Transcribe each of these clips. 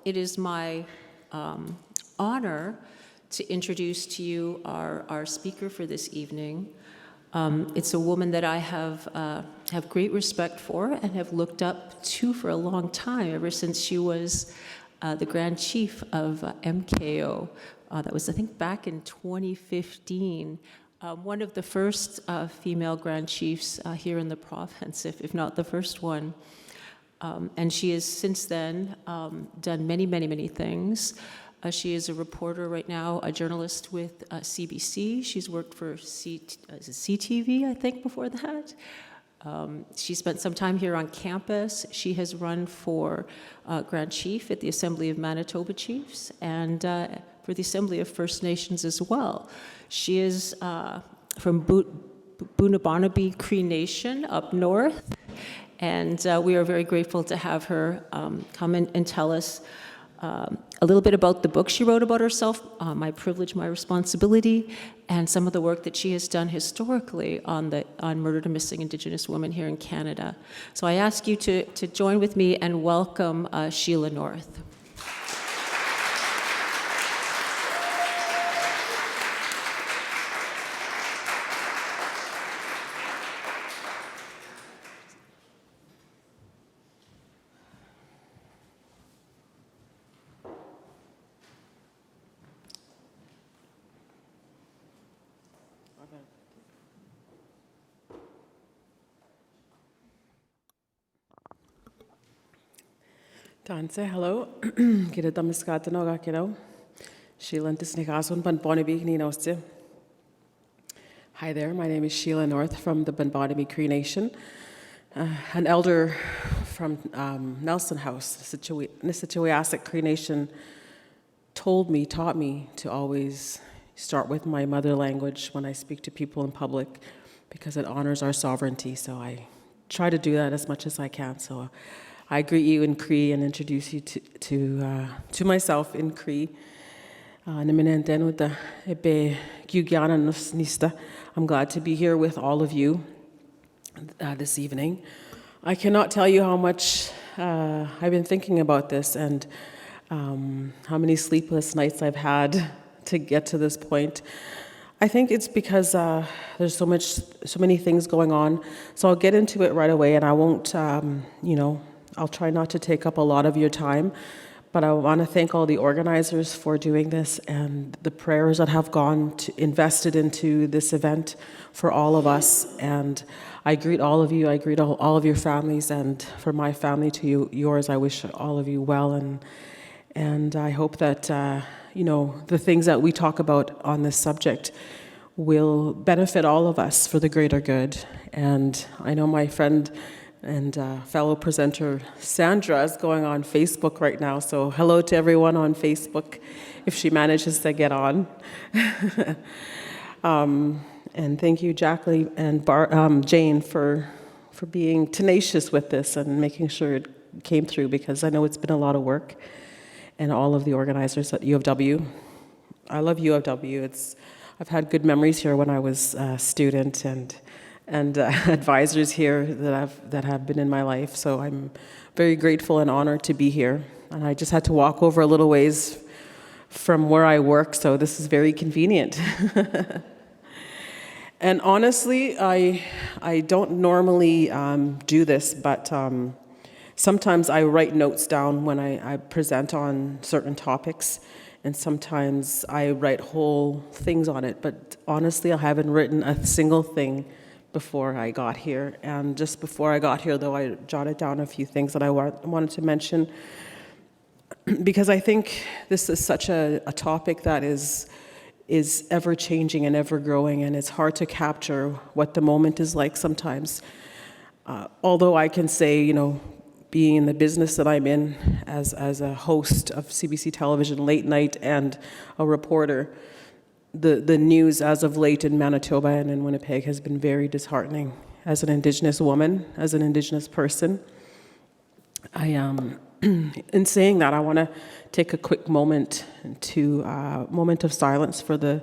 It is my honor to introduce to you our speaker for this evening. It's a woman that I have great respect for and have looked up to for a long time, ever since she was the Grand Chief of MKO. That was, I think, back in 2015. One of the first female Grand Chiefs here in the province, if not the first one. And she has since then done many things. She is a reporter right now, a journalist with CBC. She's worked for CTV, I think, before that. She spent some time here on campus. She has run for Grand Chief at the Assembly of Manitoba Chiefs and for the Assembly of First Nations as well. She is from Bunabonabee Cree Nation up north, and we are very grateful to have her come and tell us a little bit about the book she wrote about herself, My Privilege, My Responsibility, and some of the work that she has done historically on murdered and missing Indigenous women here in Canada. So I ask you to join with me and welcome Sheila North. Danse, hello. Kira damaskata no gakiro. Sheila Disnikasun Bunabonabee Ninoste. Hi there, my name is Sheila North from the Bunabonabee Cree Nation. An elder from Nelson House, Nisitawiasik Cree Nation, taught me to always start with my mother language when I speak to people in public because it honors our sovereignty. So I try to do that as much as I can. So I greet you in Cree and introduce you to myself in Cree. I'm glad to be here with all of you this evening. I cannot tell you how much I've been thinking about this and how many sleepless nights I've had to get to this point. I think it's because there's so many things going on. So I'll get into it right away, and I won't, I'll try not to take up a lot of your time, but I want to thank all the organizers for doing this and the prayers that have invested into this event for all of us. And I greet all of you. I greet all of your families, and from my family to yours, I wish all of you well. And I hope that the things that we talk about on this subject will benefit all of us for the greater good. And I know my friend and fellow presenter Sandra is going on Facebook right now, so hello to everyone on Facebook if she manages to get on. And thank you, Jacqueline and Jane, for being tenacious with this and making sure it came through, because I know it's been a lot of work, and all of the organizers at U of W. I love U of W. I've had good memories here when I was a student, and advisors here that have been in my life. So I'm very grateful and honored to be here. And I just had to walk over a little ways from where I work, so this is very convenient. And honestly, I don't normally do this, but sometimes I write notes down when I present on certain topics, and sometimes I write whole things on it. But honestly, I haven't written a single thing before I got here. And just before I got here, though, I jotted down a few things that I wanted to mention, because I think this is such a topic that is ever changing and ever growing, and it's hard to capture what the moment is like sometimes. Although I can say, being in the business that I'm in as a host of CBC television late night and a reporter, the news as of late in Manitoba and in Winnipeg has been very disheartening. As an Indigenous woman, as an Indigenous person, in saying that, I want to take a quick moment of silence for the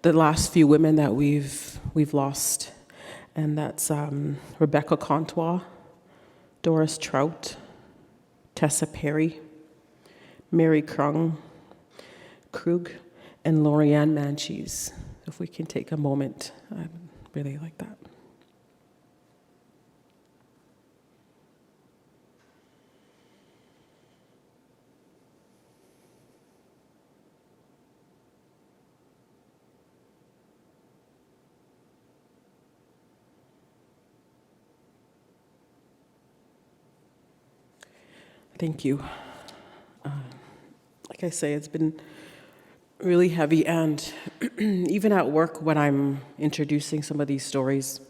last few women that we've lost, and that's Rebecca Contois, Doris Trout, Tessa Perry, Mary Krug, and Lorianne Manchis. If we can take a moment, I'd really like that. Thank you. Like I say, it's been really heavy, and even at work when I'm introducing some of these stories,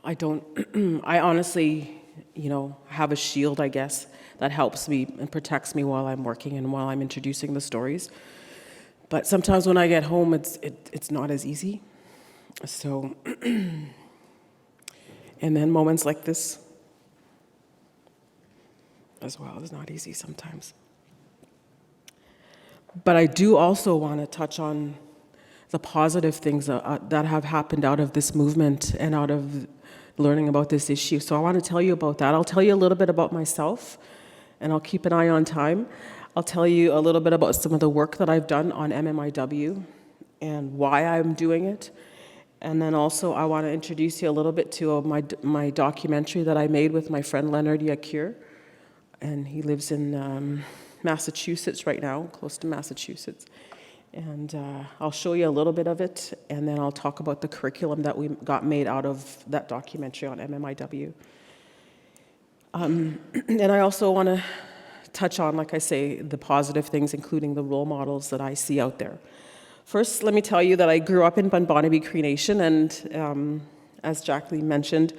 I honestly, have a shield, I guess, that helps me and protects me while I'm working and while I'm introducing the stories. But sometimes when I get home, it's not as easy. So, and then moments like this as well is not easy sometimes. But I do also want to touch on the positive things that have happened out of this movement and out of learning about this issue. So I want to tell you about that. I'll tell you a little bit about myself, and I'll keep an eye on time. I'll tell you a little bit about some of the work that I've done on MMIW and why I'm doing it. And then also I want to introduce you a little bit to my documentary that I made with my friend Leonard Yakir. And he lives in Massachusetts right now, close to Massachusetts. And I'll show you a little bit of it, and then I'll talk about the curriculum that we got made out of that documentary on MMIW. And I also want to touch on, like I say, the positive things, including the role models that I see out there. First, let me tell you that I grew up in Bunbonabee Cree Nation, and as Jacqueline mentioned,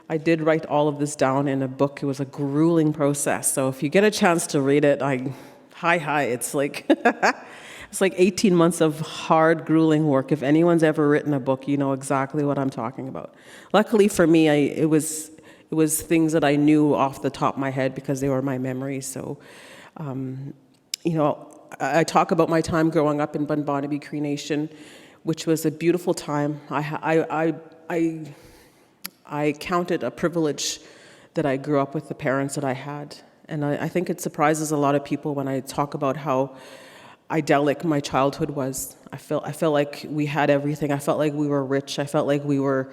I did write all of this down in a book. It was a grueling process. So if you get a chance to read it, it's like it's like 18 months of hard, grueling work. If anyone's ever written a book, you know exactly what I'm talking about. Luckily for me, it was things that I knew off the top of my head because they were my memories. So, I talk about my time growing up in Bunbonabee Cree Nation, which was a beautiful time. I count it a privilege that I grew up with the parents that I had. And I think it surprises a lot of people when I talk about how idyllic my childhood was. I felt like we had everything. I felt like we were rich. I felt like we were,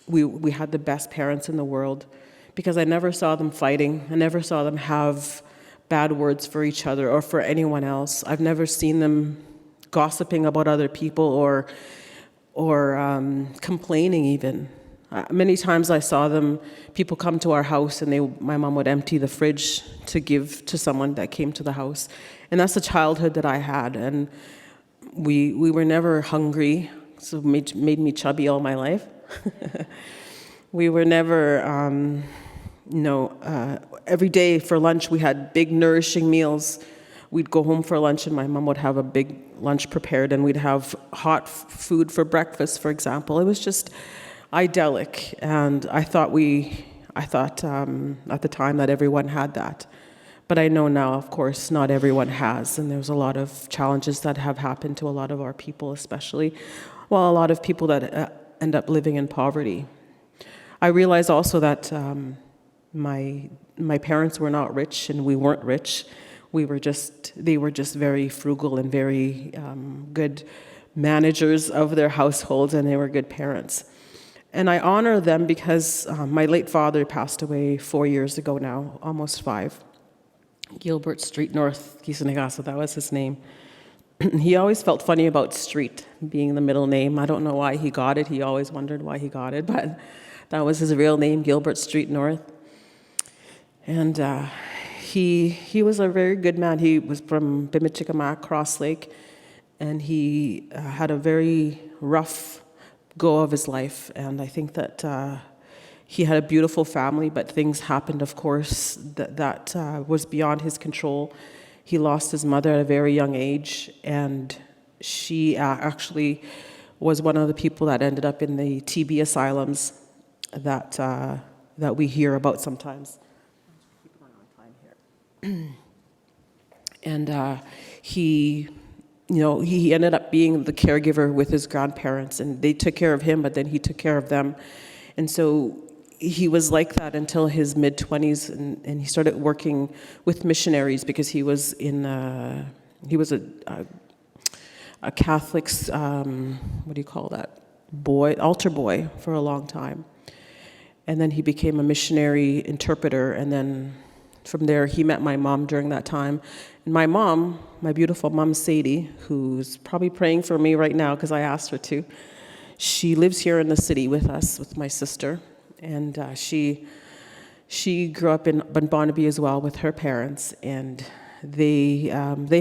we had the best parents in the world because I never saw them fighting. I never saw them have bad words for each other or for anyone else. I've never seen them gossiping about other people or complaining even. Many times I saw people come to our house and my mom would empty the fridge to give to someone that came to the house. And that's the childhood that I had. And we were never hungry, so it made me chubby all my life. We were never, every day for lunch we had big nourishing meals. We'd go home for lunch and my mom would have a big lunch prepared and we'd have hot food for breakfast, for example. It was just idyllic, and I thought at the time that everyone had that. But I know now, of course, not everyone has, and there's a lot of challenges that have happened to a lot of our people, especially, a lot of people that end up living in poverty. I realize also that my parents were not rich and we weren't rich. They were just very frugal and very good managers of their households, and they were good parents. And I honor them because my late father passed away 4 years ago now, almost 5. Gilbert Street North, Kisunigasa, that was his name. He always felt funny about Street being the middle name. I don't know why he got it. He always wondered why he got it, but that was his real name, Gilbert Street North. And he was a very good man. He was from Bimichikamak, Cross Lake, and he had a very rough go of his life. And I think that he had a beautiful family, but things happened, of course, that was beyond his control. He lost his mother at a very young age, and she actually was one of the people that ended up in the TB asylums that we hear about sometimes. And he ended up being the caregiver with his grandparents, and they took care of him, but then he took care of them. And so he was like that until his mid-20s, and he started working with missionaries because he was a Catholic, what do you call that, altar boy for a long time. And then he became a missionary interpreter, and then from there he met my mom during that time. And my mom, my beautiful mom Sadie, who's probably praying for me right now because I asked her to, she lives here in the city with us, with my sister. And she grew up in Bonbonabee as well with her parents, and they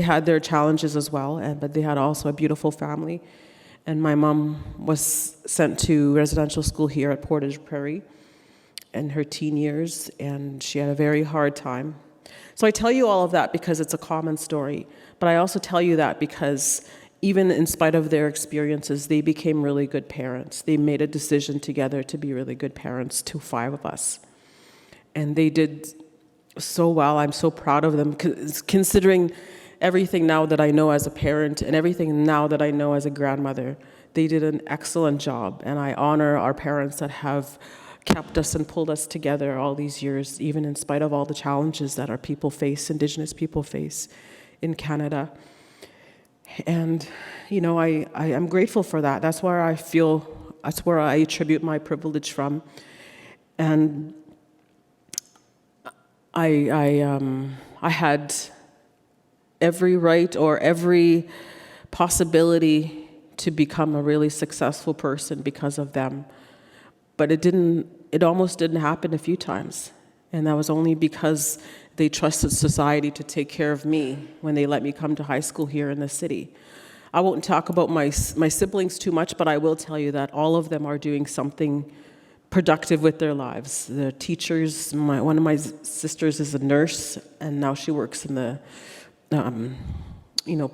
had their challenges as well, but they had also a beautiful family. And my mom was sent to residential school here at Portage Prairie in her teen years, and she had a very hard time. So I tell you all of that because it's a common story, but I also tell you that because even in spite of their experiences, they became really good parents. They made a decision together to be really good parents to 5 of us. And they did so well. I'm so proud of them, considering everything now that I know as a parent and everything now that I know as a grandmother. They did an excellent job, and I honor our parents that have kept us and pulled us together all these years, even in spite of all the challenges that our people face, Indigenous people face in Canada. And, you know, I'm grateful for that. That's where I attribute my privilege from. And I had every right or every possibility to become a really successful person because of them. But it almost didn't happen a few times. And that was only because they trusted society to take care of me when they let me come to high school here in the city. I won't talk about my siblings too much, but I will tell you that all of them are doing something productive with their lives. The teachers, one of my sisters is a nurse, and now she works in the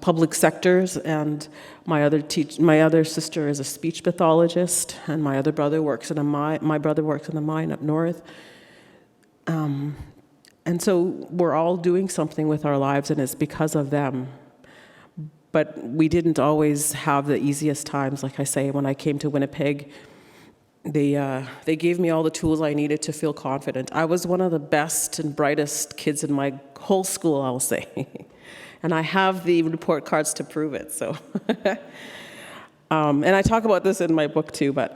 public sectors, and my other sister is a speech pathologist, and my other brother works in a mine. My brother works in a mine up north. And so we're all doing something with our lives, and it's because of them. But we didn't always have the easiest times. Like I say, when I came to Winnipeg, they gave me all the tools I needed to feel confident. I was one of the best and brightest kids in my whole school, I'll say. And I have the report cards to prove it. So, and I talk about this in my book too, but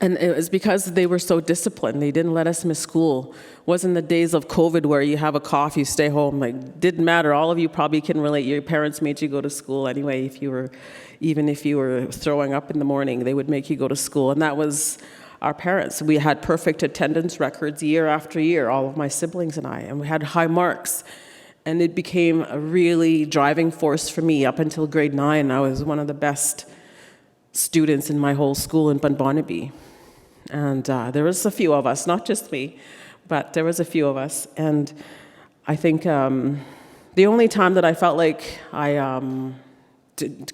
and it was because they were so disciplined. They didn't let us miss school. Wasn't the days of COVID where you have a cough, you stay home. Like, didn't matter. All of you probably can relate. Your parents made you go to school anyway. Even if you were throwing up in the morning, they would make you go to school. And that was our parents. We had perfect attendance records year after year, all of my siblings and I, and we had high marks. And it became a really driving force for me up until grade 9. I was one of the best students in my whole school in Bonbonabee. And there was a few of us, not just me, but there was a few of us. And I think the only time that I felt like I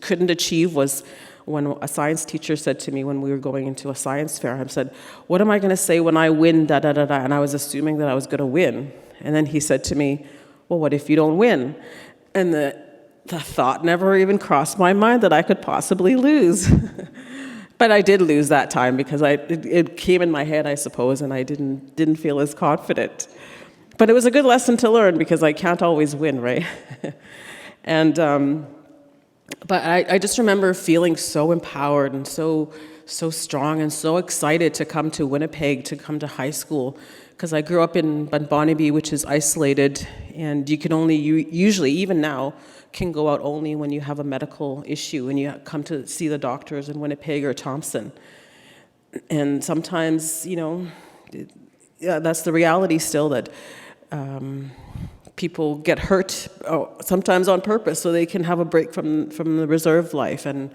couldn't achieve was when a science teacher said to me when we were going into a science fair, I said, "What am I going to say when I win, da-da-da-da?" And I was assuming that I was going to win. And then he said to me, "Well, what if you don't win?" And the thought never even crossed my mind that I could possibly lose. But I did lose that time because it came in my head, I suppose, and I didn't feel as confident. But it was a good lesson to learn because I can't always win, right? And but I just remember feeling so empowered and so strong and so excited to come to Winnipeg, to come to high school, because I grew up in Bonbonabee, which is isolated, and you can only usually, even now, can go out only when you have a medical issue and you come to see the doctors in Winnipeg or Thompson. And sometimes, that's the reality still, that people get hurt, sometimes on purpose, so they can have a break from the reserve life. And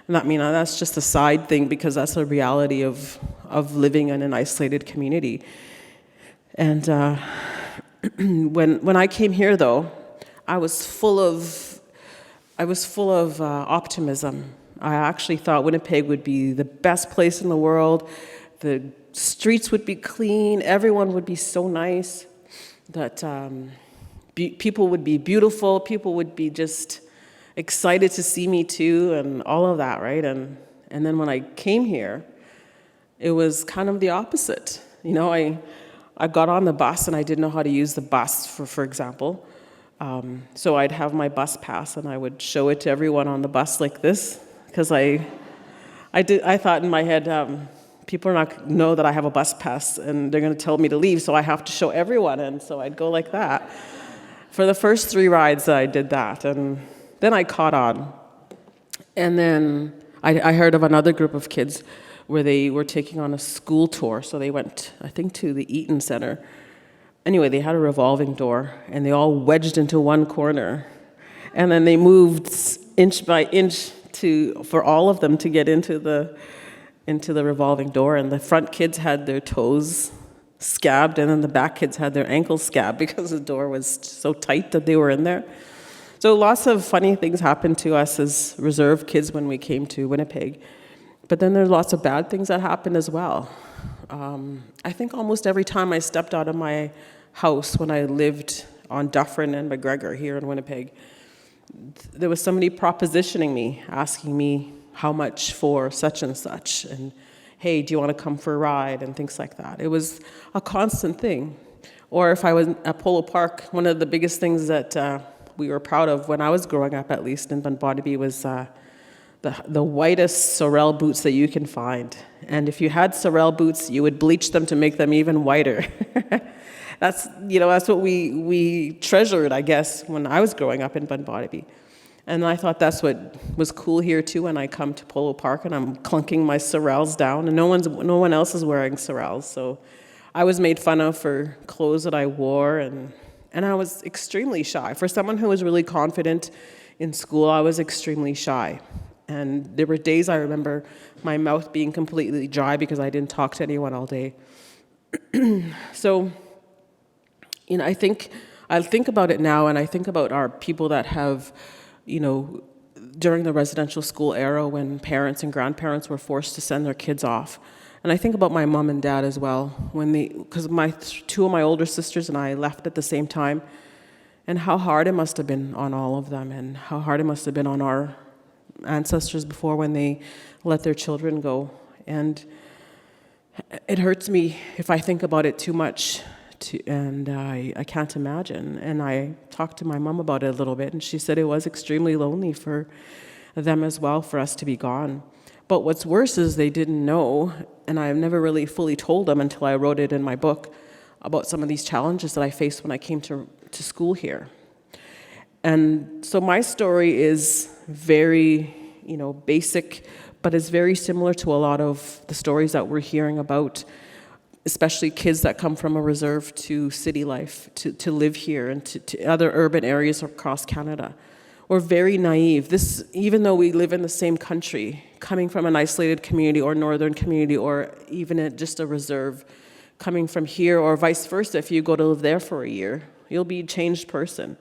that's just a side thing because that's the reality of living in an isolated community. And when I came here, though, I was full of optimism. I actually thought Winnipeg would be the best place in the world. The streets would be clean. Everyone would be so nice. That people would be beautiful. People would be just excited to see me too, and all of that, right? And then when I came here, it was kind of the opposite. I got on the bus and I didn't know how to use the bus, for example. So I'd have my bus pass and I would show it to everyone on the bus like this, because I thought in my head, people are not going to know that I have a bus pass and they're going to tell me to leave, so I have to show everyone, and so I'd go like that. For the first 3 rides, I did that, and then I caught on. And then I heard of another group of kids where they were taking on a school tour, so they went, I think, to the Eaton Center. Anyway, they had a revolving door, and they all wedged into one corner, and then they moved inch by inch for all of them to get into the revolving door, and the front kids had their toes scabbed, and then the back kids had their ankles scabbed because the door was so tight that they were in there. So lots of funny things happened to us as reserve kids when we came to Winnipeg. But then there's lots of bad things that happened as well. I think almost every time I stepped out of my house when I lived on Dufferin and McGregor here in Winnipeg, there was somebody propositioning me, asking me how much for such and such, and hey, do you want to come for a ride, and things like that. It was a constant thing. Or if I was at Polo Park, one of the biggest things that we were proud of when I was growing up, at least in Bunbonabee, was the whitest sorrel boots that you can find. And if you had sorrel boots, you would bleach them to make them even whiter. That's what we treasured, I guess, when I was growing up in Bunbonabee. And I thought that's what was cool here too, when I come to Polo Park and I'm clunking my sorrels down, and no one else is wearing sorrels. So I was made fun of for clothes that I wore, and I was extremely shy. For someone who was really confident in school, I was extremely shy. And there were days I remember my mouth being completely dry because I didn't talk to anyone all day. So, I think about it now, and I think about our people that have, during the residential school era when parents and grandparents were forced to send their kids off. And I think about my mom and dad as well, because two of my older sisters and I left at the same time, and how hard it must have been on all of them, and how hard it must have been on our ancestors before when they let their children go. And it hurts me if I think about it too much, and I can't imagine. And I talked to my mom about it a little bit, and she said it was extremely lonely for them as well, for us to be gone. But what's worse is they didn't know, and I've never really fully told them until I wrote it in my book, about some of these challenges that I faced when I came to school here. And so my story is very, basic, but it's very similar to a lot of the stories that we're hearing about, especially kids that come from a reserve to city life, to live here and to other urban areas across Canada. We're very naive. Even though we live in the same country, coming from an isolated community or northern community, or even just a reserve, coming from here, or vice versa, if you go to live there for a year, you'll be a changed person.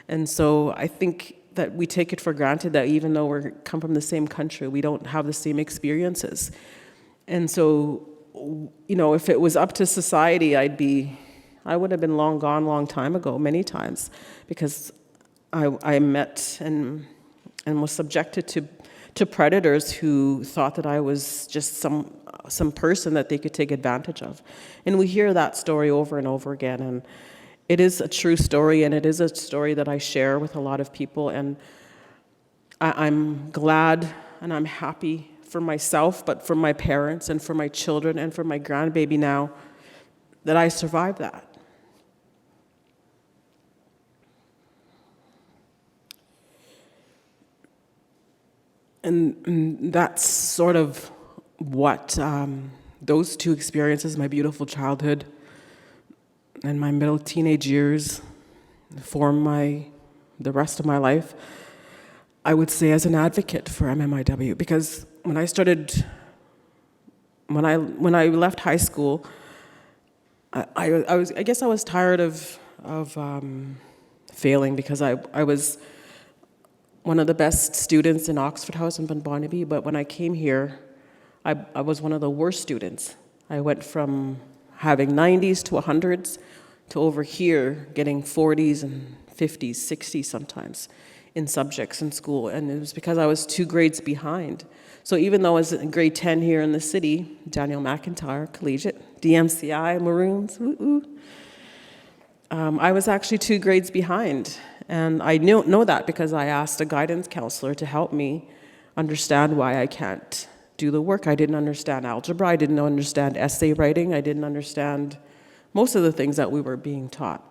And so I think that we take it for granted that even though we come from the same country, we don't have the same experiences. And so, if it was up to society, I would have been long gone, long time ago, many times, because I met and was subjected to predators who thought that I was just some person that they could take advantage of. And we hear that story over and over again, and it is a true story, and it is a story that I share with a lot of people, and I'm glad and I'm happy for myself, but for my parents and for my children and for my grandbaby now, that I survived that. And that's sort of what those two experiences, my beautiful childhood and my middle teenage years, form the rest of my life, I would say, as an advocate for MMIW. Because when I left high school, I guess I was tired of failing, because I was one of the best students in Oxford House in Bunbonabee, but when I came here, I was one of the worst students. I went from having 90s to 100s to over here getting 40s and 50s, 60s sometimes in subjects in school, and it was because I was 2 grades behind. So even though I was in grade 10 here in the city, Daniel McIntyre Collegiate, DMCI, Maroons, I was actually 2 grades behind. And I know that because I asked a guidance counselor to help me understand why I can't do the work. I didn't understand algebra, I didn't understand essay writing, I didn't understand most of the things that we were being taught.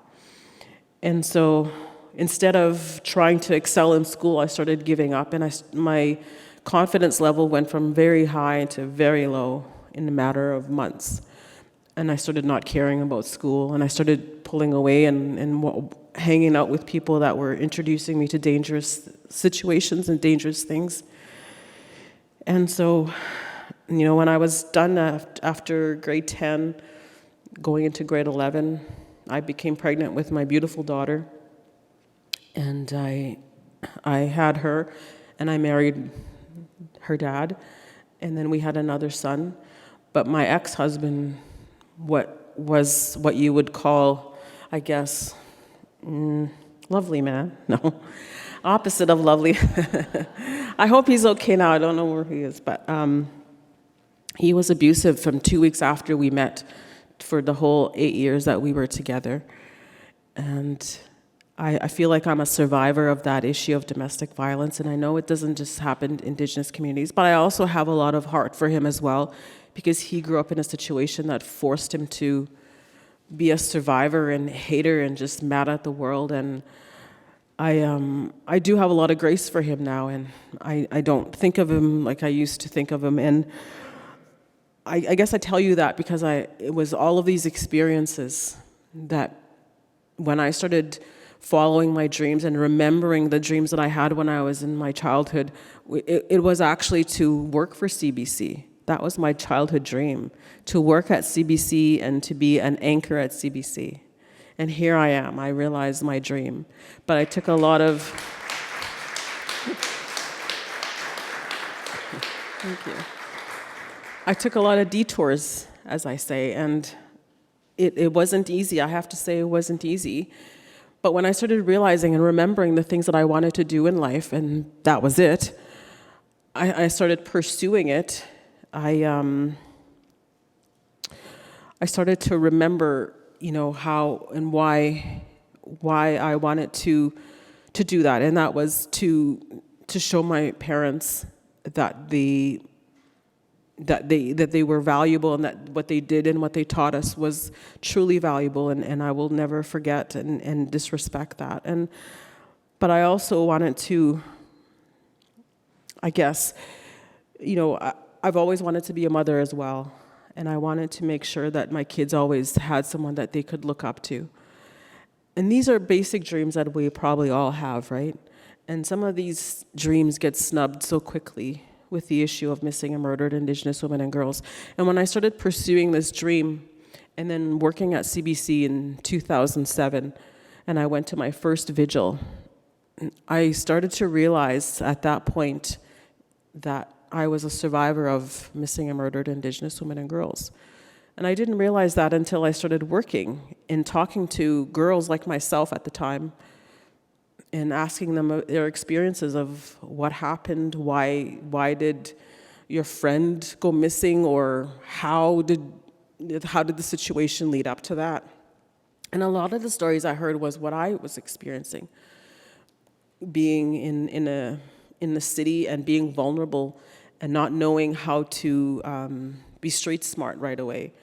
And so instead of trying to excel in school, I started giving up, and my confidence level went from very high to very low in a matter of months. And I started not caring about school, and I started pulling away and hanging out with people that were introducing me to dangerous situations and dangerous things. And so, when I was done after grade 10, going into grade 11, I became pregnant with my beautiful daughter. And I had her, and I married her dad, and then we had another son. But my ex-husband, what you would call, I guess, lovely man. No, opposite of lovely. I hope he's okay now. I don't know where he is, but he was abusive from 2 weeks after we met for the whole 8 years that we were together. And I feel like I'm a survivor of that issue of domestic violence, and I know it doesn't just happen in Indigenous communities, but I also have a lot of heart for him as well, because he grew up in a situation that forced him to be a survivor and hater and just mad at the world. And I do have a lot of grace for him now, and I don't think of him like I used to think of him. And I guess I tell you that because it was all of these experiences that when I started following my dreams and remembering the dreams that I had when I was in my childhood, it was actually to work for CBC. That was my childhood dream, to work at CBC and to be an anchor at CBC. And here I am. I realized my dream. But I took a lot of... Thank you. I took a lot of detours, as I say, and it wasn't easy. I have to say it wasn't easy. But when I started realizing and remembering the things that I wanted to do in life, and that was it, I started pursuing it. I started to remember, how and why I wanted to do that, and that was to show my parents that they were valuable, and that what they did and what they taught us was truly valuable, and I will never forget and disrespect that. But I also wanted to, I guess, I've always wanted to be a mother as well, and I wanted to make sure that my kids always had someone that they could look up to. And these are basic dreams that we probably all have, right? And some of these dreams get snubbed so quickly with the issue of missing and murdered Indigenous women and girls. And when I started pursuing this dream and then working at CBC in 2007, and I went to my first vigil, I started to realize at that point that I was a survivor of missing and murdered Indigenous women and girls. And I didn't realize that until I started working and talking to girls like myself at the time and asking them their experiences of what happened, why did your friend go missing, or how did the situation lead up to that? And a lot of the stories I heard was what I was experiencing, being in the city and being vulnerable and not knowing how to be street smart right away.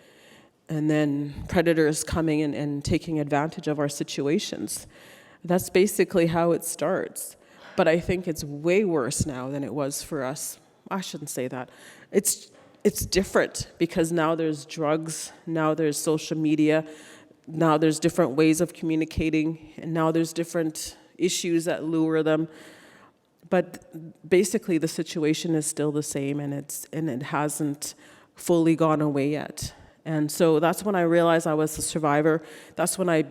And then predators coming in and taking advantage of our situations. That's basically how it starts. But I think it's way worse now than it was for us. I shouldn't say that. It's different because now there's drugs, now there's social media, now there's different ways of communicating, and now there's different issues that lure them. But basically the situation is still the same, and it hasn't fully gone away yet. And so that's when I realized I was a survivor. That's when I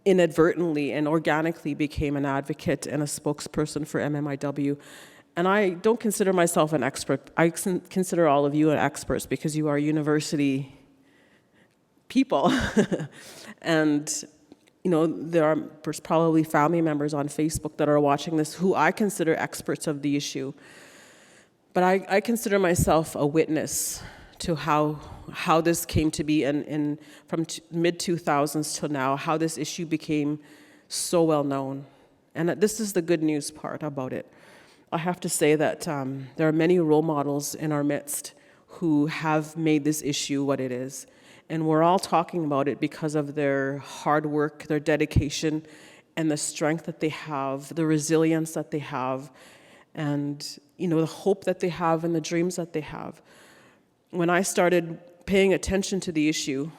inadvertently and organically became an advocate and a spokesperson for MMIW. And I don't consider myself an expert. I consider all of you experts because you are university people. And there are probably family members on Facebook that are watching this who I consider experts of the issue. But I consider myself a witness to how this came to be from mid-2000s till now, how this issue became so well known. And this is the good news part about it. I have to say that there are many role models in our midst who have made this issue what it is. And we're all talking about it because of their hard work, their dedication, and the strength that they have, the resilience that they have, and the hope that they have and the dreams that they have. When I started paying attention to the issue,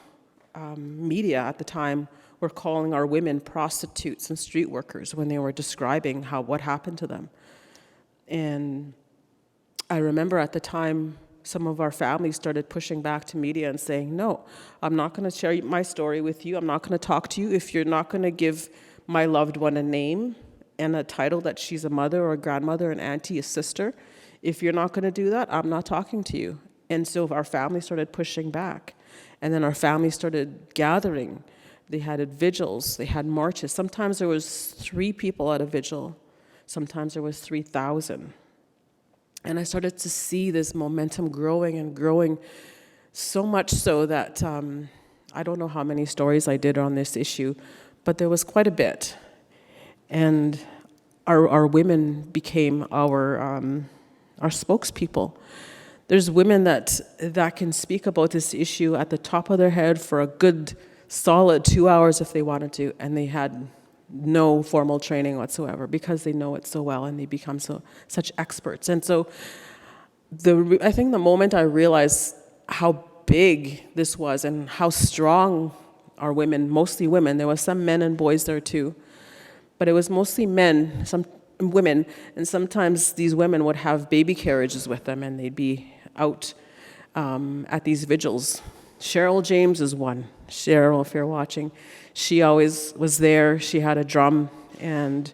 media at the time were calling our women prostitutes and street workers when they were describing what happened to them. And I remember at the time, some of our families started pushing back to media and saying, no, I'm not going to share my story with you. I'm not going to talk to you if you're not going to give my loved one a name and a title that she's a mother or a grandmother, an auntie, a sister. If you're not going to do that, I'm not talking to you. And so our family started pushing back. And then our family started gathering. They had vigils, they had marches. Sometimes there was 3 people at a vigil. Sometimes there was 3,000. And I started to see this momentum growing and growing, so much so that I don't know how many stories I did on this issue, but there was quite a bit. And our women became our spokespeople. There's women that can speak about this issue at the top of their head for a good, solid 2 hours if they wanted to, and they had no formal training whatsoever because they know it so well and they become such experts. And so I think the moment I realized how big this was and how strong our women, mostly women, there was some men and boys there too, but it was mostly men, some women, and sometimes these women would have baby carriages with them and they'd be out at these vigils. Cheryl James is one. Cheryl, if you're watching, she always was there. She had a drum and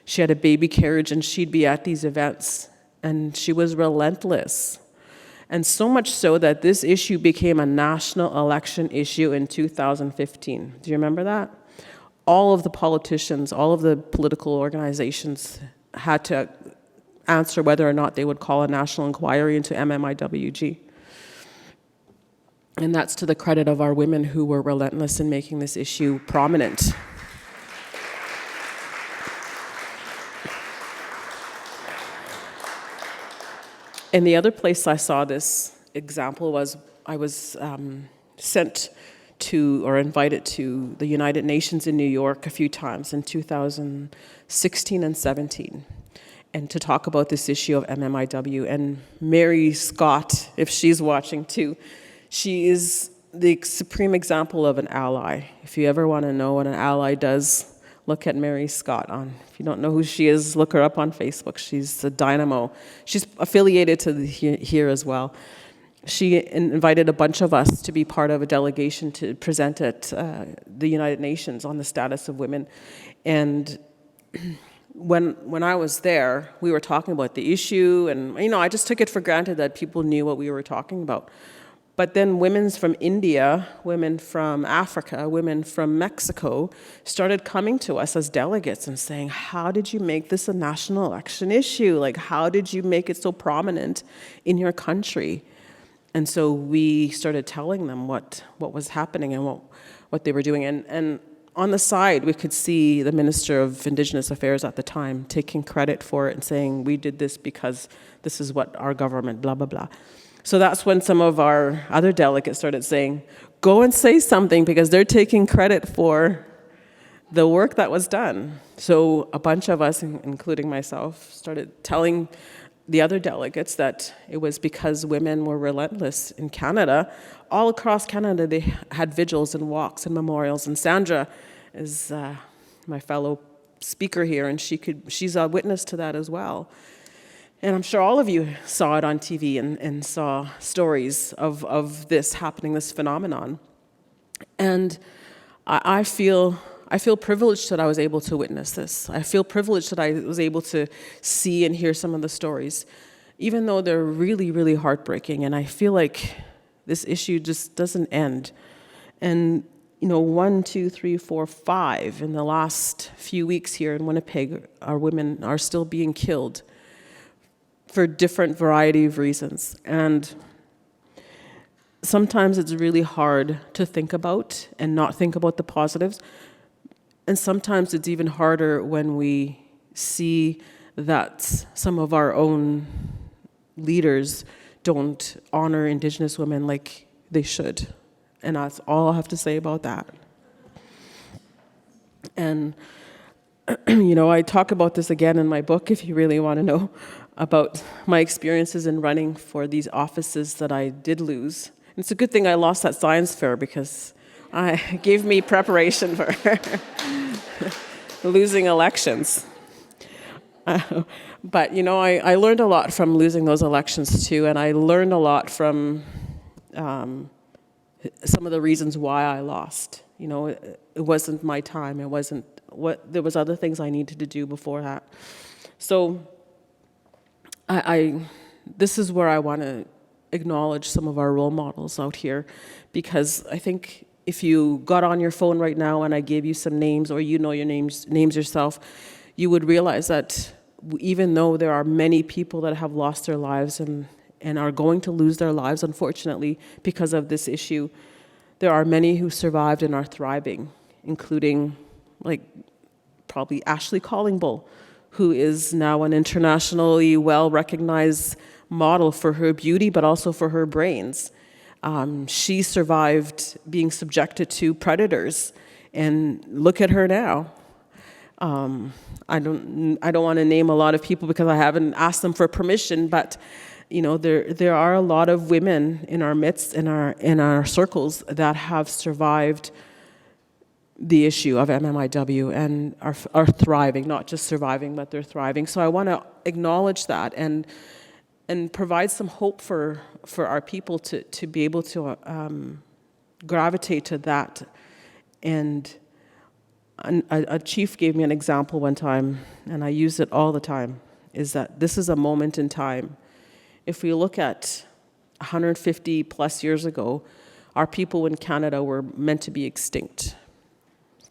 she had a baby carriage and she'd be at these events and she was relentless. And so much so that this issue became a national election issue in 2015. Do you remember that? All of the politicians, all of the political organizations had to answer whether or not they would call a national inquiry into MMIWG. And that's to the credit of our women who were relentless in making this issue prominent. And the other place I saw this example was I was sent to or invited to the United Nations in New York a few times in 2016 and 17, and to talk about this issue of MMIW. And Mary Scott, if she's watching too, she is the supreme example of an ally. If you ever want to know what an ally does, look at Mary Scott. If you don't know who she is, look her up on Facebook. She's a dynamo. She's affiliated to here as well. She invited a bunch of us to be part of a delegation to present at the United Nations on the status of women. And when I was there, we were talking about the issue, and I just took it for granted that people knew what we were talking about. But then women from India, women from Africa, women from Mexico started coming to us as delegates and saying, how did you make this a national election issue? Like, how did you make it so prominent in your country? And so we started telling them what was happening and what they were doing. And on the side, we could see the Minister of Indigenous Affairs at the time taking credit for it and saying, we did this because this is what our government, blah, blah, blah. So that's when some of our other delegates started saying, go and say something because they're taking credit for the work that was done. So a bunch of us, including myself, started telling the other delegates that it was because women were relentless in Canada. All across Canada, they had vigils and walks and memorials. And Sandra is my fellow speaker here, and she's a witness to that as well. And I'm sure all of you saw it on TV and saw stories of this happening, this phenomenon. And I feel privileged that I was able to witness this. I feel privileged that I was able to see and hear some of the stories, even though they're really, really heartbreaking. And I feel like this issue just doesn't end. And 1, 2, 3, 4, 5 in the last few weeks here in Winnipeg, our women are still being killed for different variety of reasons. And sometimes it's really hard to think about and not think about the positives. And sometimes it's even harder when we see that some of our own leaders don't honor Indigenous women like they should. And that's all I have to say about that. And, I talk about this again in my book if you really want to know about my experiences in running for these offices that I did lose. And it's a good thing I lost that science fair because it gave me preparation for losing elections. But, I learned a lot from losing those elections too, and I learned a lot from some of the reasons why I lost. It wasn't my time. It wasn't there was other things I needed to do before that. So this is where I want to acknowledge some of our role models out here, because I think if you got on your phone right now and I gave you some names, or your names yourself, you would realize that even though there are many people that have lost their lives and are going to lose their lives, unfortunately, because of this issue, there are many who survived and are thriving, including probably Ashley Collingbull, who is now an internationally well-recognized model for her beauty, but also for her brains. She survived being subjected to predators, and look at her now. I don't want to name a lot of people because I haven't asked them for permission, but there are a lot of women in our midst, in our circles, that have survived the issue of MMIW and are thriving, not just surviving, but they're thriving. So I want to acknowledge that and provide some hope for our people to be able to gravitate to that. And a chief gave me an example one time, and I use it all the time, is that this is a moment in time. If we look at 150 plus years ago, our people in Canada were meant to be extinct,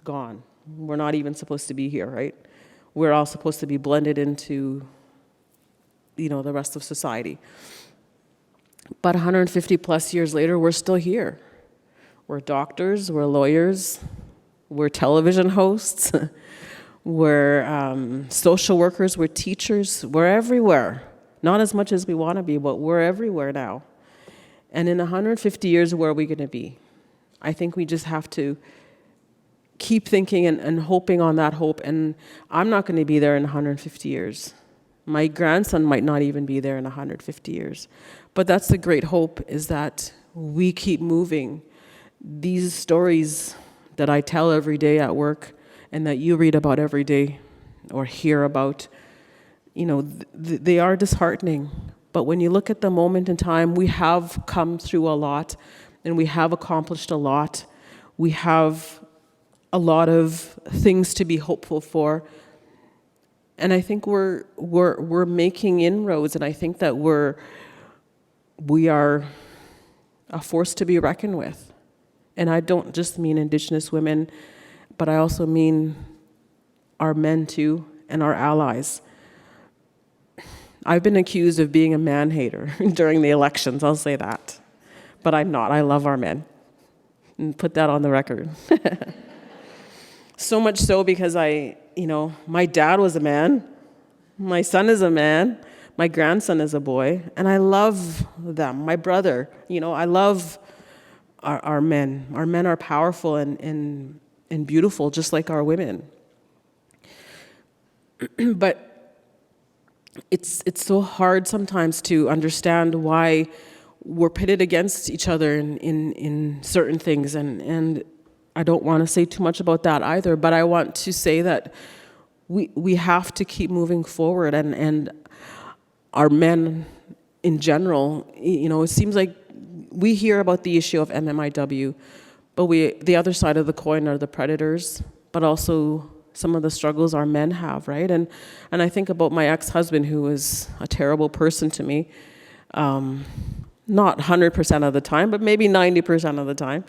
gone. We're not even supposed to be here, right? We're all supposed to be blended into, the rest of society. But 150 plus years later, we're still here. We're doctors, we're lawyers, we're television hosts, we're social workers, we're teachers, we're everywhere. Not as much as we want to be, but we're everywhere now. And in 150 years, where are we going to be? I think we just have to keep thinking and hoping on that hope. And I'm not going to be there in 150 years. My grandson might not even be there in 150 years. But that's the great hope, is that we keep moving. These stories that I tell every day at work and that you read about every day or hear about, they are disheartening. But when you look at the moment in time, we have come through a lot and we have accomplished a lot. We have a lot of things to be hopeful for. And I think we're making inroads, and I think that we are a force to be reckoned with. And I don't just mean Indigenous women, but I also mean our men too, and our allies. I've been accused of being a man-hater during the elections, I'll say that. But I'm not. I love our men. And put that on the record. So much so because my dad was a man, my son is a man, my grandson is a boy, and I love them. My brother, I love our men. Our men are powerful and beautiful, just like our women. But it's so hard sometimes to understand why we're pitted against each other in certain things, and I don't want to say too much about that either, but I want to say that we have to keep moving forward, and our men in general, it seems like we hear about the issue of MMIW, but the other side of the coin are the predators, but also some of the struggles our men have, right? And I think about my ex-husband, who was a terrible person to me, not 100% of the time, but maybe 90% of the time.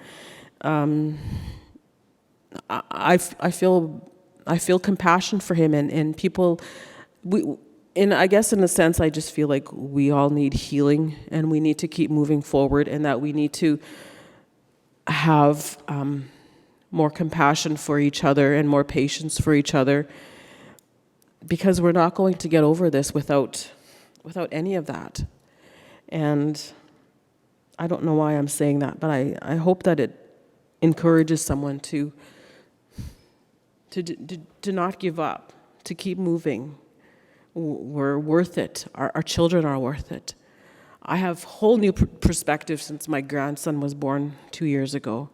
I feel compassion for him, and people, and I guess in a sense, I just feel like we all need healing, and we need to keep moving forward, and that we need to have more compassion for each other and more patience for each other, because we're not going to get over this without any of that. And I don't know why I'm saying that, but I hope that it encourages someone to not give up, to keep moving. We're worth it. Our children are worth it. I have whole new perspective since my grandson was born 2 years ago.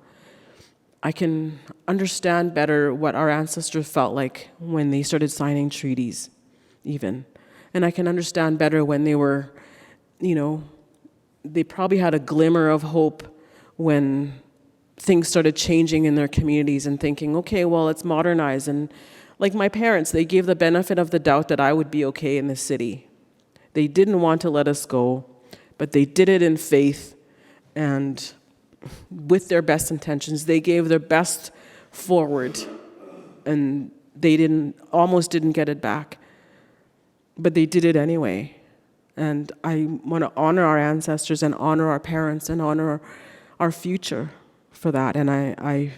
I can understand better what our ancestors felt like when they started signing treaties, even. And I can understand better when they were, they probably had a glimmer of hope when things started changing in their communities and thinking, okay, well, let's modernize. And like my parents, they gave the benefit of the doubt that I would be okay in the city. They didn't want to let us go, but they did it in faith and with their best intentions. They gave their best forward, and they almost didn't get it back, but they did it anyway. And I want to honor our ancestors and honor our parents and honor our future for that. And I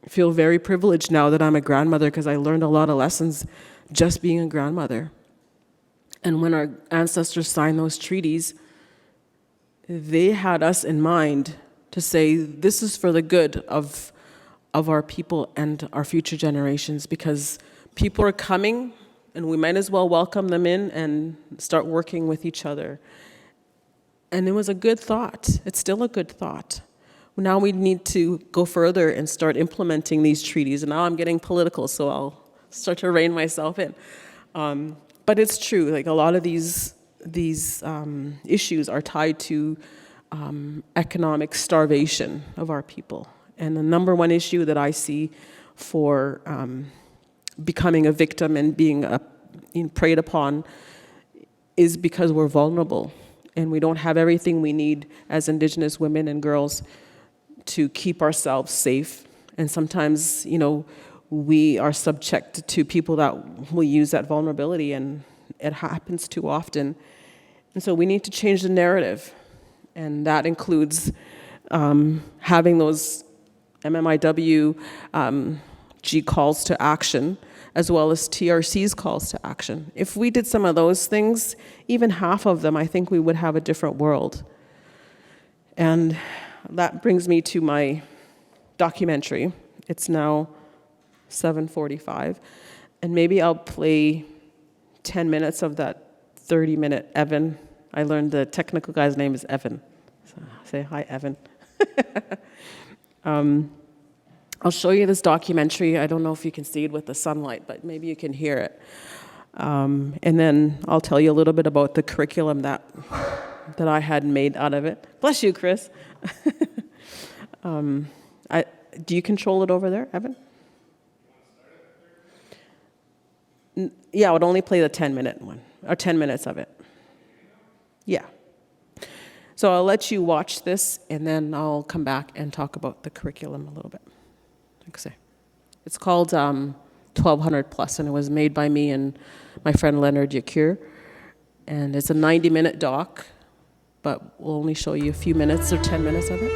feel very privileged now that I'm a grandmother, because I learned a lot of lessons just being a grandmother. And when our ancestors signed those treaties, they had us in mind to say, this is for the good of our people and our future generations, because people are coming, and we might as well welcome them in and start working with each other. And it was a good thought. It's still a good thought. Now we need to go further and start implementing these treaties. And now I'm getting political, so I'll start to rein myself in. But it's true, like a lot of these issues are tied to economic starvation of our people. And the number one issue that I see for becoming a victim and being preyed upon is because we're vulnerable and we don't have everything we need as Indigenous women and girls to keep ourselves safe. And sometimes, we are subject to people that will use that vulnerability, and it happens too often. And so we need to change the narrative. And that includes having those MMIWG calls to action, as well as TRC's calls to action. If we did some of those things, even half of them, I think we would have a different world. And that brings me to my documentary. It's now 7:45, and maybe I'll play 10 minutes of that 30-minute Evan. I learned the technical guy's name is Evan. So say hi, Evan. I'll show you this documentary. I don't know if you can see it with the sunlight, but maybe you can hear it. And then I'll tell you a little bit about the curriculum that I had made out of it. Bless you, Chris. Do you control it over there, Evan? Yeah, I would only play the 10-minute one, or 10 minutes of it. Yeah. So I'll let you watch this, and then I'll come back and talk about the curriculum a little bit. Okay. It's called 1200 Plus, and it was made by me and my friend Leonard Yacure. And it's a 90-minute doc, but we'll only show you a few minutes or 10 minutes of it.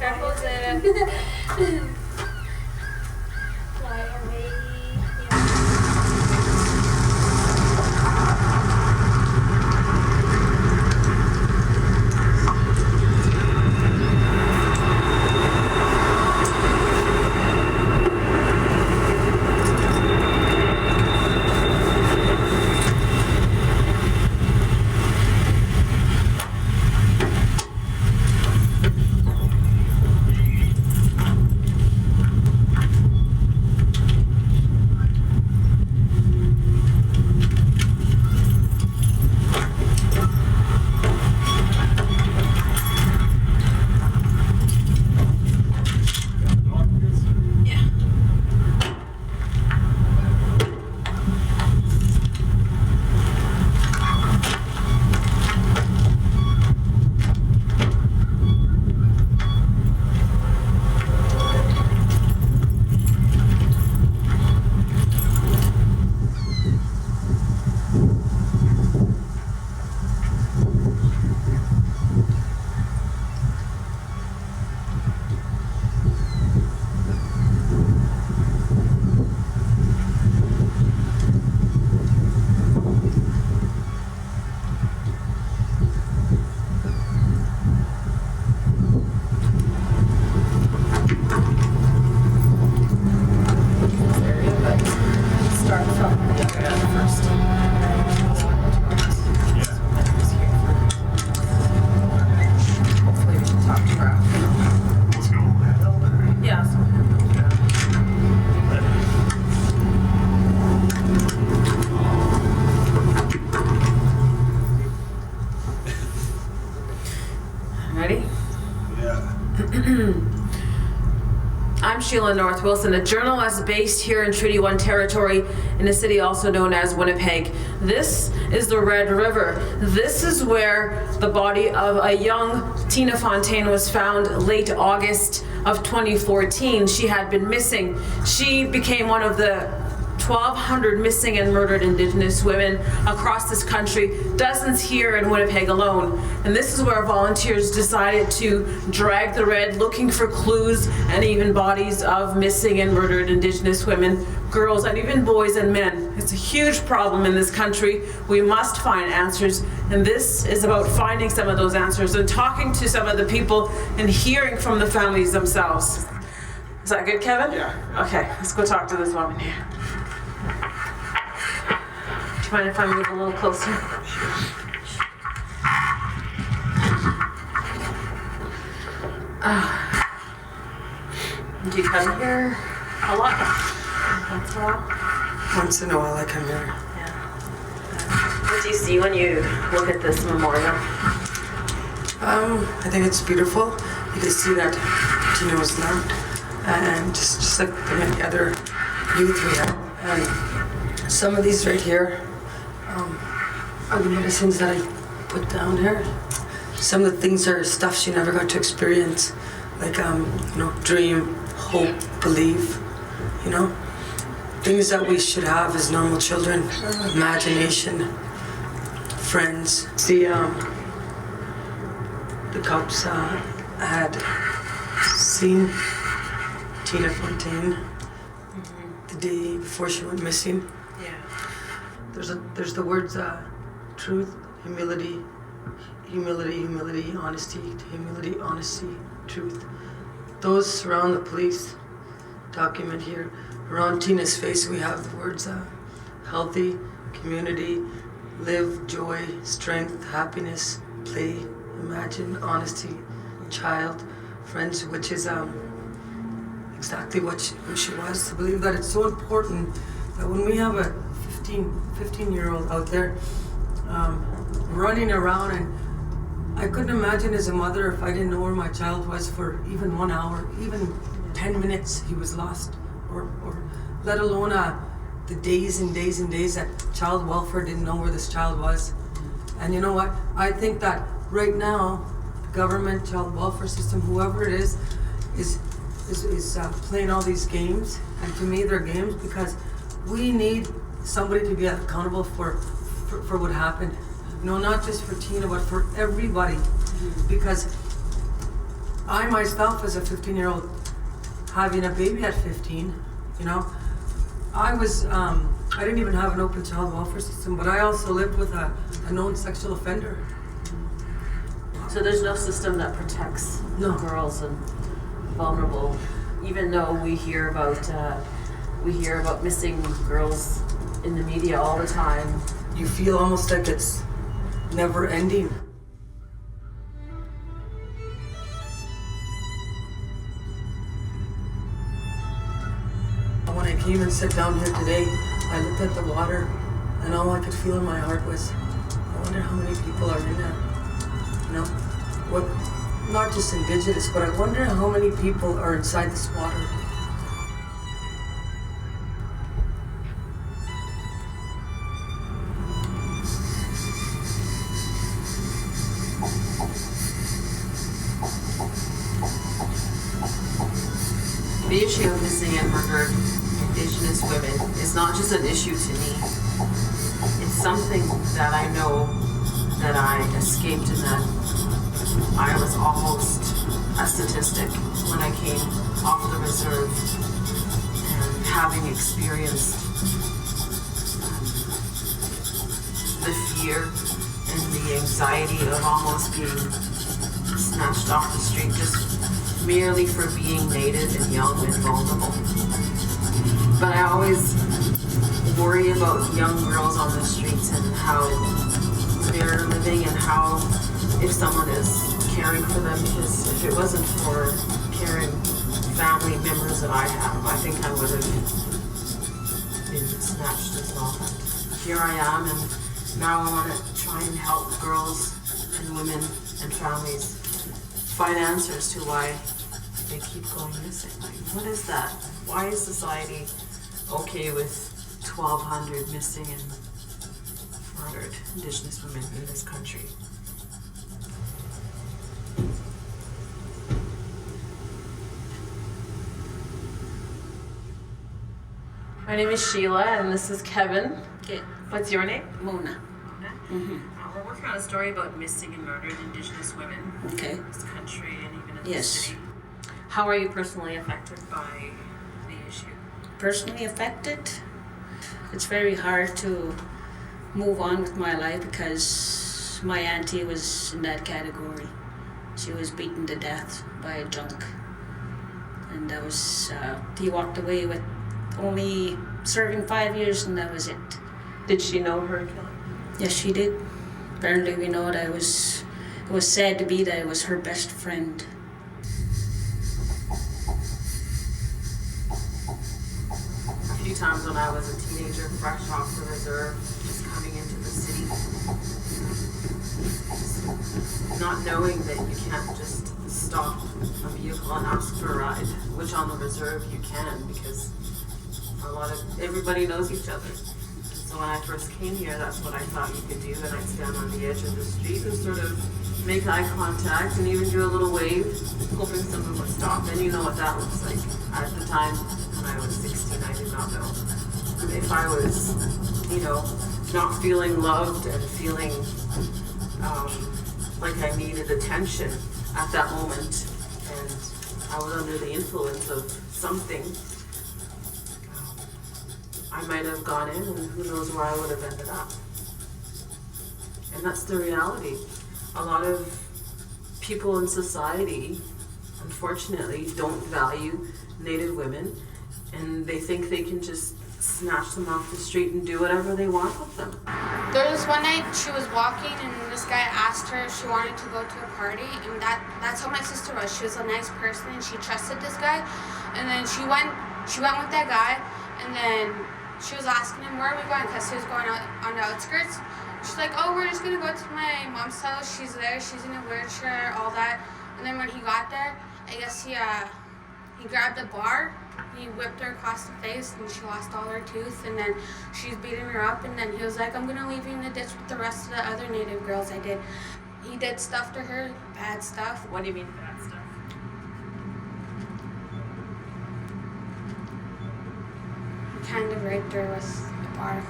careful there. Fly away. Ready? Yeah. I'm Sheila North Wilson, a journalist based here in Treaty 1 territory in a city also known as Winnipeg. This is the Red River. This is where the body of a young Tina Fontaine was found late August of 2014. She had been missing. She became one of the 1,200 missing and murdered Indigenous women across this country, dozens here in Winnipeg alone. And this is where volunteers decided to drag the red, looking for clues and even bodies of missing and murdered Indigenous women, girls, and even boys and men. It's a huge problem in this country. We must find answers, and this is about finding some of those answers and talking to some of the people and hearing from the families themselves. Is that good, Kevin? Yeah. Okay, let's go talk to this woman here. Do you mind if I move a little closer? Do you come here a lot? Once in a while? Once in a while I come here. Yeah. What do you see when you look at this memorial? I think it's beautiful. You can see that Tina was loved, and just like the many other youth we have. And some of these right here are the medicines that I put down here. Some of the things are stuff she never got to experience, like dream, hope, believe, things that we should have as normal children, imagination, friends. The cops had seen Tina Fontaine the day before she went missing. Yeah. There's the words truth, humility, honesty, humility, honesty, truth. Those surround the police document here. Around Tina's face we have the words healthy, community, live, joy, strength, happiness, play, imagine, honesty, child, friends, which is exactly who she was. To believe that it's so important that when we have a 15-year-old out there running around, and I couldn't imagine as a mother if I didn't know where my child was for even 1 hour, even 10 minutes he was lost, or let alone the days and days and days that child welfare didn't know where this child was. And you know what? I think that right now, the government, child welfare system, whoever it is playing all these games. And to me, they're games because we need somebody to be accountable for what happened. No, not just for Tina, but for everybody. Because I myself, as a 15-year-old, having a baby at 15, you know, I didn't even have an open child welfare system, but I also lived with a known sexual offender. So there's no system that protects No. girls and vulnerable, even though we hear about missing girls in the media all the time. You feel almost like it's never ending. When I came and sat down here today, I looked at the water and all I could feel in my heart was, I wonder how many people are in there. You know, what, not just Indigenous, but I wonder how many people are inside this water. The issue of missing and murdered Indigenous women is not just an issue to me. It's something that I know that I escaped and that I was almost a statistic when I came off the reserve, and having experienced the fear and the anxiety of almost being snatched off the street just merely for being Native and young and vulnerable. But I always worry about young girls on the streets and how they're living and how if someone is caring for them, because if it wasn't for caring family members that I have, I think I would have been snatched as well. Here I am, and now I want to try and help girls and women and families find answers to why they keep going missing. Like, what is that? Why is society okay with 1,200 missing and murdered Indigenous women in this country? My name is Sheila, and this is Kevin. Okay. What's your name? Mona. We're working on a story about missing and murdered Indigenous women Okay. in this country and even in Yes. this city. How are you personally affected by the issue? Personally affected. It's very hard to move on with my life because my auntie was in that category. She was beaten to death by a junk. And that was, he walked away with only serving 5 years, and that was it. Did she know her killer? Yes, she did. Apparently we know that it was said to be that it was her best friend. A few times when I was a teenager, fresh off the reserve, just coming into the city, not knowing that you can't just stop a vehicle and ask for a ride, which on the reserve you can because everybody knows each other. So when I first came here, that's what I thought you could do, and I'd stand on the edge of the street and sort of make eye contact and even do a little wave, hoping someone would stop. And you know what that looks like. At the time, when I was 16, I did not know. If I was, not feeling loved and feeling like I needed attention at that moment, and I was under the influence of something, I might have gone in, and who knows where I would have ended up. And that's the reality. A lot of people in society, unfortunately, don't value Native women, and they think they can just snatch them off the street and do whatever they want with them. There was one night she was walking and this guy asked her if she wanted to go to a party, and that's how my sister was. She was a nice person and she trusted this guy, and then she went with that guy, and then she was asking him, where are we going? Because he was going out on the outskirts. She's like, oh, we're just going to go to my mom's house. She's there. She's in a wheelchair, all that. And then when he got there, I guess he grabbed a bar. He whipped her across the face, and she lost all her teeth. And then she's beating her up. And then he was like, I'm going to leave you in the ditch with the rest of the other Native girls I did. He did stuff to her, bad stuff. What do you mean bad stuff? He kind of raped her with the bar.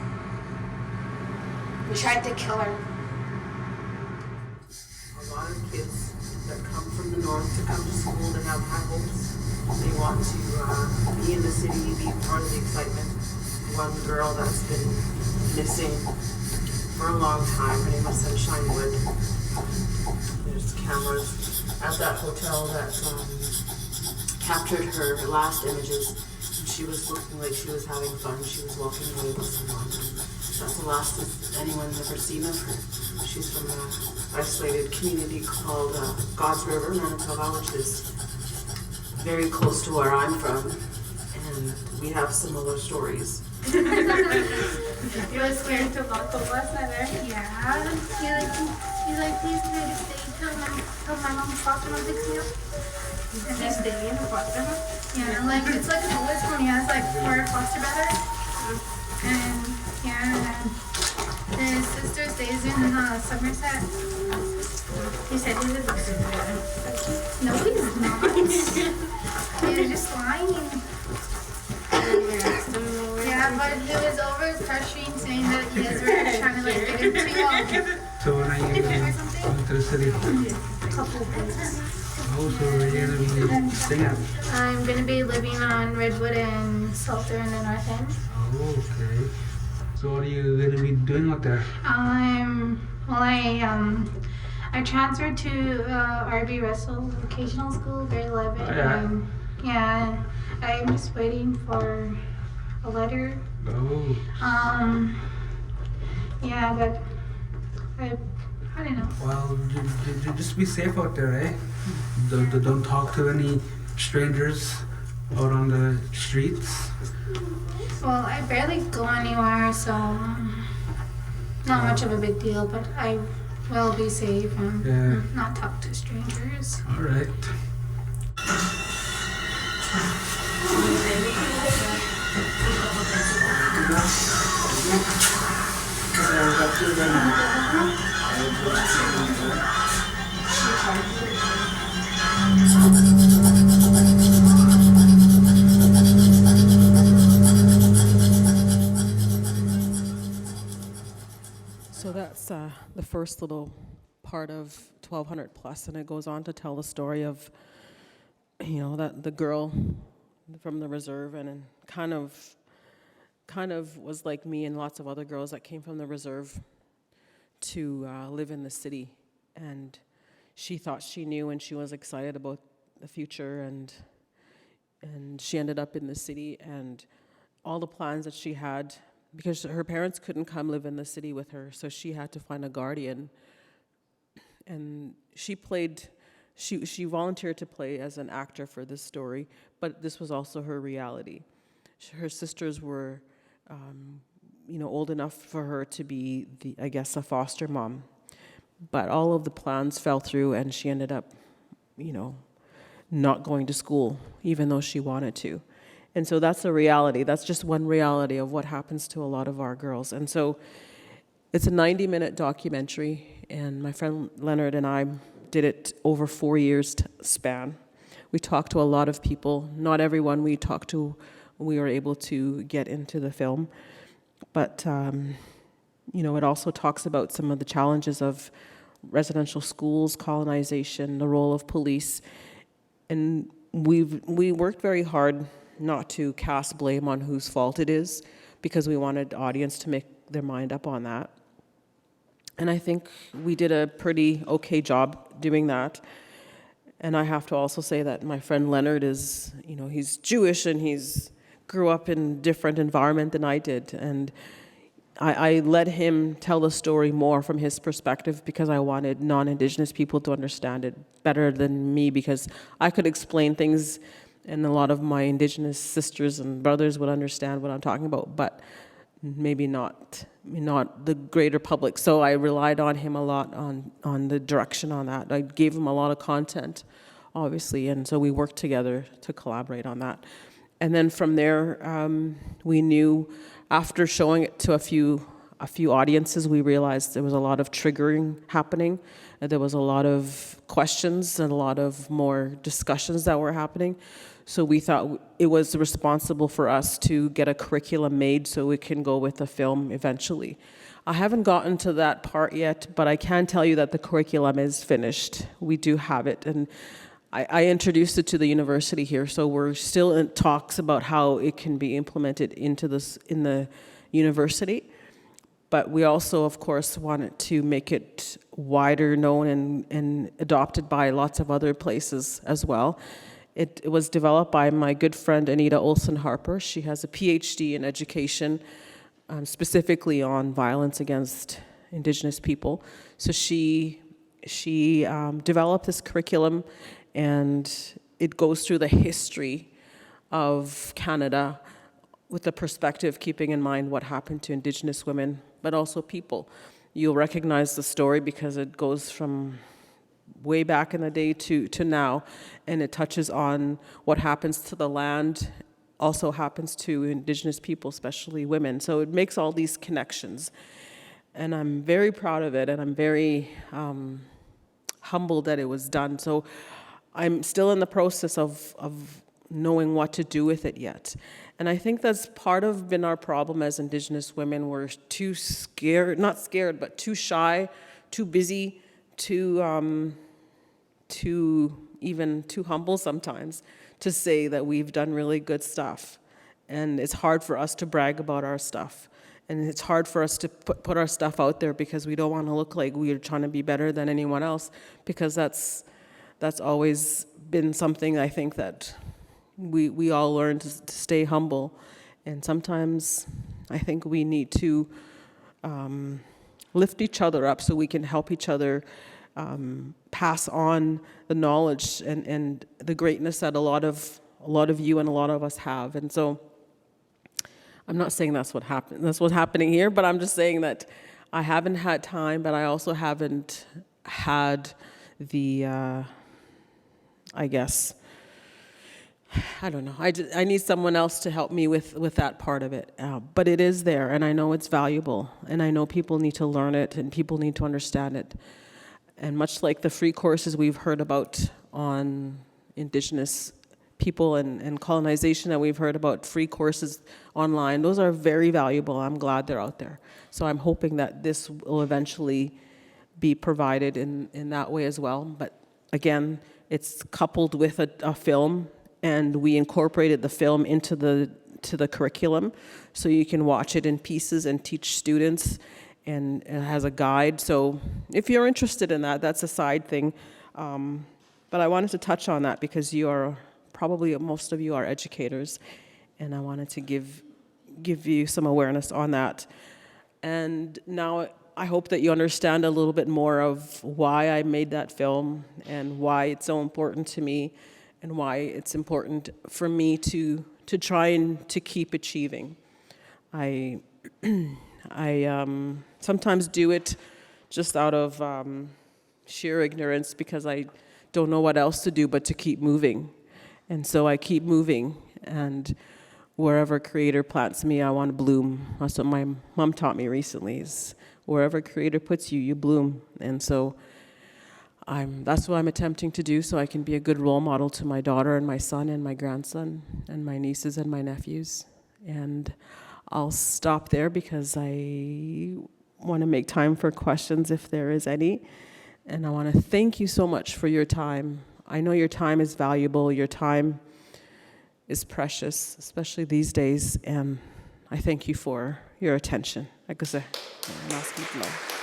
He tried to kill her. A lot of kids that come from the north to come to school. They have high hopes. They want to be in the city, be part of the excitement. One girl that's been missing for a long time, her name is Sunshine Wood. There's cameras at that hotel that captured her last images. She was looking like she was having fun. She was walking away with someone. That's the last anyone's ever seen of her. She's from an isolated community called God's River, Manitoba, which is very close to where I'm from. And we have similar stories. It was scared to lock the bus never. Yeah. He's like, please can I just stay till my mom's foster mom picks me up? And just stay in the foster mom? Yeah, like it's like an oldest one. He has like 4 foster brothers. And yeah, his sister stays in Somerset. He said he lives in Somerset. No, he's not. He's just lying. Yeah, but it was over pressuring saying that you guys were trying to like get him to So when are you or something. going to the city? Couple of weeks. Oh, so you're going to be staying at? I'm gonna be living on Redwood and Salter in the North End. Oh, okay. So what are you going to be doing out there? I transferred to RB Russell Vocational School, grade 11. Oh, yeah. Yeah, I'm just waiting for a letter. Oh. Yeah, but I don't know. Well, just be safe out there, eh? Don't talk to any strangers out on the streets. Well, I barely go anywhere, so not much of a big deal, but I will be safe and Yeah. not talk to strangers. All right. So that's the first little part of 1200 plus, and it goes on to tell the story of, that the girl from the reserve, and kind of was like me and lots of other girls that came from the reserve to live in the city, and she thought she knew, and she was excited about the future, and she ended up in the city, and all the plans that she had, because her parents couldn't come live in the city with her, so she had to find a guardian. And she volunteered to play as an actor for this story, but this was also her reality. Her sisters were, old enough for her to be, a foster mom. But all of the plans fell through, and she ended up, not going to school, even though she wanted to. And so that's a reality. That's just one reality of what happens to a lot of our girls. And so it's a 90-minute documentary, and my friend Leonard and I did it over 4 years span. We talked to a lot of people. Not everyone we talked to we were able to get into the film. But, it also talks about some of the challenges of residential schools, colonization, the role of police. And we worked very hard not to cast blame on whose fault it is, because we wanted the audience to make their mind up on that. And I think we did a pretty okay job doing that. And I have to also say that my friend Leonard is, he's Jewish, and he's grew up in a different environment than I did. And I let him tell the story more from his perspective, because I wanted non-Indigenous people to understand it better than me, because I could explain things and a lot of my Indigenous sisters and brothers would understand what I'm talking about, but maybe not the greater public. So I relied on him a lot on the direction on that. I gave him a lot of content, obviously, and so we worked together to collaborate on that. And then from there, we knew, after showing it to a few audiences, we realized there was a lot of triggering happening. There was a lot of questions and a lot of more discussions that were happening. So we thought it was responsible for us to get a curriculum made so it can go with the film eventually. I haven't gotten to that part yet, but I can tell you that the curriculum is finished. We do have it, and I introduced it to the university here, so we're still in talks about how it can be implemented into this in the university. But we also, of course, wanted to make it wider known and adopted by lots of other places as well. It was developed by my good friend Anita Olson Harper. She has a PhD in education, specifically on violence against Indigenous people. So she developed this curriculum, and it goes through the history of Canada with the perspective keeping in mind what happened to Indigenous women, but also people. You'll recognize the story because it goes from way back in the day to now, and it touches on what happens to the land, also happens to Indigenous people, especially women. So it makes all these connections. And I'm very proud of it, and I'm very humbled that it was done. So I'm still in the process of knowing what to do with it yet. And I think that's part of been our problem as Indigenous women. We're too scared, not scared, but too shy, too busy, too humble sometimes to say that we've done really good stuff. And it's hard for us to brag about our stuff. And it's hard for us to put our stuff out there because we don't want to look like we're trying to be better than anyone else, because that's always been something I think that we all learn to stay humble. And sometimes I think we need to lift each other up so we can help each other pass on the knowledge and the greatness that a lot of you and a lot of us have. And so I'm not saying that's what happened. That's what's happening here, but I'm just saying that I haven't had time, but I also haven't had the, I guess, I don't know. I need someone else to help me with that part of it. But it is there, and I know it's valuable, and I know people need to learn it, and people need to understand it. And much like the free courses we've heard about on Indigenous people and colonization that we've heard about, free courses online, those are very valuable. I'm glad they're out there. So I'm hoping that this will eventually be provided in that way as well. But again, it's coupled with a film, and we incorporated the film into the curriculum, so you can watch it in pieces and teach students, and it has a guide. So if you're interested in that, that's a side thing. But I wanted to touch on that because probably most of you are educators, and I wanted to give you some awareness on that. And now I hope that you understand a little bit more of why I made that film and why it's so important to me and why it's important for me to try and to keep achieving. I sometimes do it just out of sheer ignorance because I don't know what else to do but to keep moving. And so I keep moving, and wherever Creator plants me, I want to bloom. That's what my mom taught me recently, is wherever Creator puts you, you bloom. And so that's what I'm attempting to do, so I can be a good role model to my daughter and my son and my grandson and my nieces and my nephews. And I'll stop there because I want to make time for questions if there is any. And I want to thank you so much for your time. I know your time is valuable. Your time is precious, especially these days. And I thank you for your attention. Like I said, I'm asking for love.